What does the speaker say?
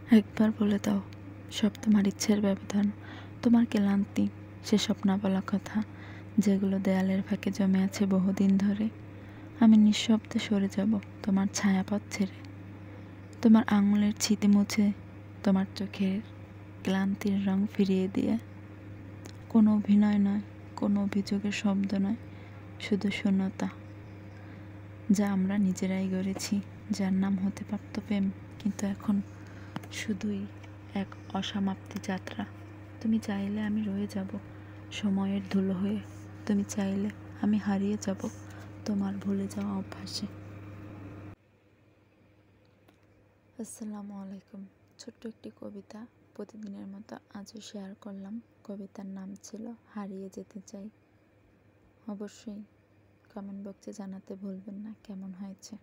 একবার বলে দাও, সব তোমার ইচ্ছের ব্যবধান, তোমার ক্লান্তি, সেসব না বলা কথা, যেগুলো দেয়ালের ফাঁকে জমে আছে বহুদিন ধরে। আমি নিঃশব্দে সরে যাব তোমার ছায়াপথ ছেড়ে, তোমার আঙুলের ছিটে মুছে, তোমার চোখের ক্লান্তির রং ফিরিয়ে দিয়ে। কোনো অভিনয় নয়, কোনো অভিযোগের শব্দ নয়, শুধু শূন্যতা, যা আমরা নিজেরাই গড়েছি, যার নাম হতে পারত প্রেম, কিন্তু এখন শুধুই এক অসমাপ্তি যাত্রা। তুমি চাইলে আমি রয়ে যাব সময়ের ধুলো হয়ে, তুমি চাইলে আমি হারিয়ে যাব তোমার ভুলে যাওয়া অভ্যাসে। আসসালামু আলাইকুম। ছোট্ট একটি কবিতা প্রতিদিনের মতো আজও শেয়ার করলাম। কবিতার নাম ছিল হারিয়ে যেতে চাই। অবশ্যই কমেন্ট বক্সে জানাতে ভুলবেন না কেমন হয়েছে।